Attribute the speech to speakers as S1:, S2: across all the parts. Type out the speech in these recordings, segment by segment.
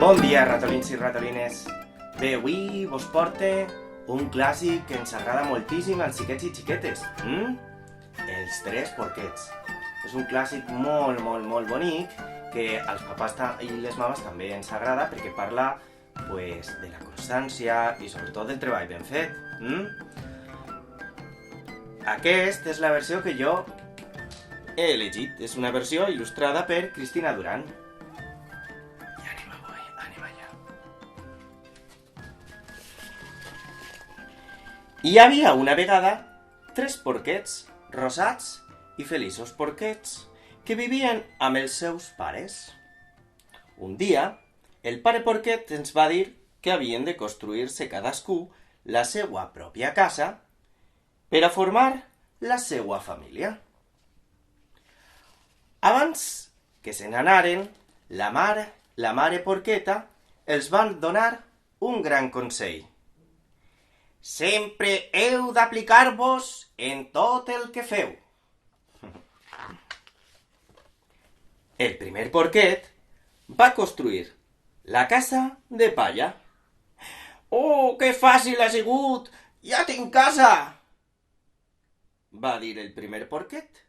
S1: Bon dia, ratolins i ratolines. Bé, avui vos porte un clàssic que ens agrada moltíssim als xiquets i xiquetes. Els Tres Porquets. És un clàssic molt bonic que als papàs i les mames també ens agrada perquè parla de la constància i sobretot del treball ben fet. Aquesta és la versió que jo he elegit. És una versió il·lustrada per Cristina Duran. I anem allà. Hi havia una vegada 3 porquets rosats i feliços porquets que vivien amb els seus pares. Un dia, el pare porquet ens va dir que havien de construir-se cadascú la seva pròpia casa per a formar la seva família. Abans que se n'anaren, la mare porqueta els van donar un gran consell. Sempre heu d'aplicar-vos en tot el que feu. El primer porquet va construir la casa de palla. «Oh, que fàcil ha sigut! Ja tinc casa!» va dir el primer porquet.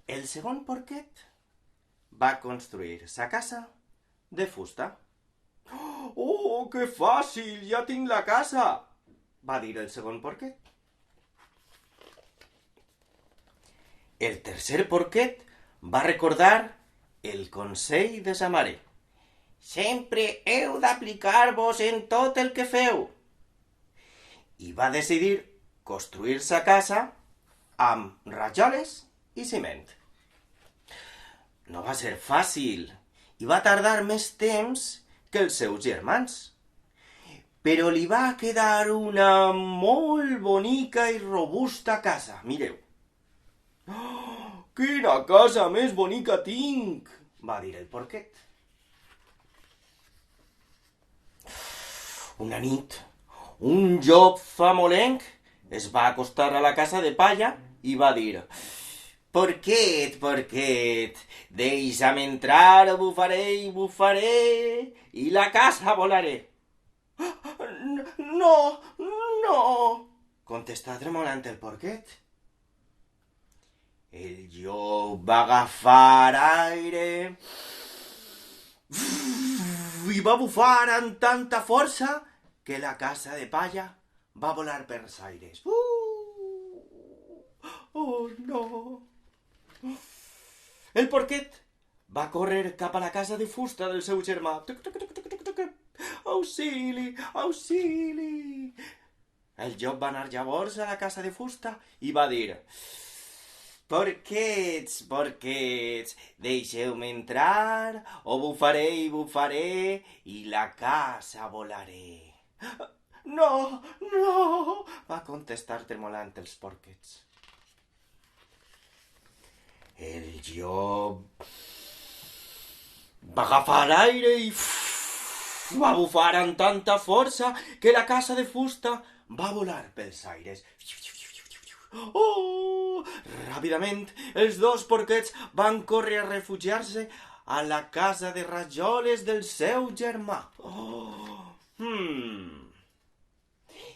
S1: El segon porquet va construir sa casa de fusta. «Oh, que fàcil! Ja tinc la casa!» va dir el segon porquet. El tercer porquet va recordar el consell de sa mare. «Sempre heu d'aplicar-vos en tot el que feu!» I va decidir construir sa casa amb rajoles i ciment. No va ser fàcil i va tardar més temps que els seus germans. Però li va quedar una molt bonica i robusta casa, mireu. «Oh, quina casa més bonica tinc!» va dir el porquet. Una nit, un llop famolenc es va acostar a la casa de palla i va dir: «Porquet, porquet, deixa'm entrar o bufaré i la casa volaré». No, contestà tremolant el porquet. El llop va agafar aire i va bufar amb tanta força que la casa de palla va volar per els aires. Oh, no! El porquet va córrer cap a la casa de fusta del seu germà. Auxili, auxili! El llop va anar llavors a la casa de fusta i va dir: «Porquets, porquets, deixeu-me entrar o bufaré i la casa volaré». No, va contestar tremolant els porquets. El llop va agafar aire i va bufar amb tanta força que la casa de fusta va volar pels aires. Oh! Ràpidament, els dos porquets van córrer a refugiar-se a la casa de rajoles del seu germà.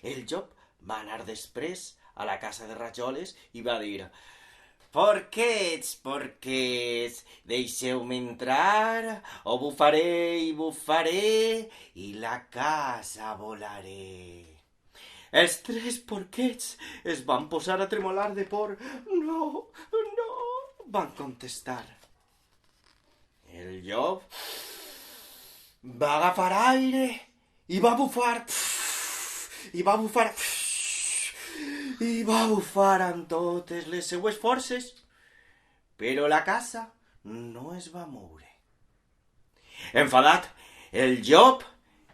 S1: El llop va anar després a la casa de rajoles i va dir: «Porquets, porquets, deixeu-me entrar o bufaré i la casa volaré». Els 3 porquets es van posar a tremolar de por. No, van contestar. El llop va agafar aire i va bufar amb totes les seues forces, però la casa no es va moure. Enfadat, el llop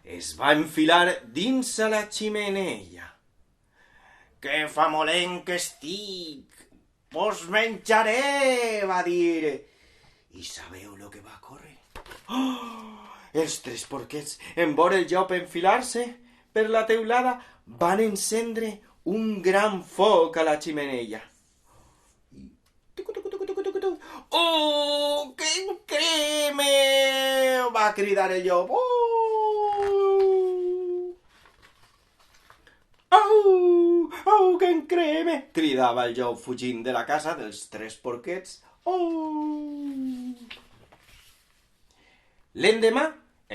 S1: es va enfilar dins a la xemeneia. «Que famolenc estic! Vos menjaré!» va dir. I sabeu lo que va córrer? Els 3 porquets, en veure el llop enfilar-se per la teulada, van encendre un gran foc a la xemeneia. «Oh, que em creme!» va va cridar el llop. Au! Au, que em creme! Cridava el llop fugint de la casa dels tres porquets. L'endemà,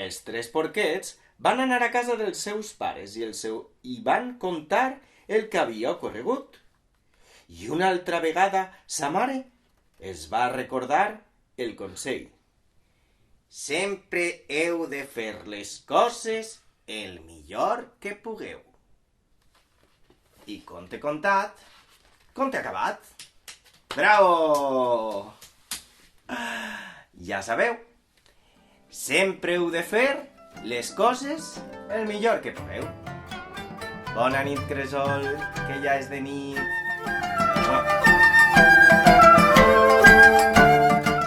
S1: els tres porquets van anar a casa dels seus pares i van contar el que havia ocorregut. I una altra vegada sa mare es va recordar el consell. Sempre heu de fer les coses el millor que pugueu. I conte contat, conte acabat. Bravo! Ja sabeu, sempre heu de fer les coses el millor que pugueu. Bona nit, cresol, que ja és de nit.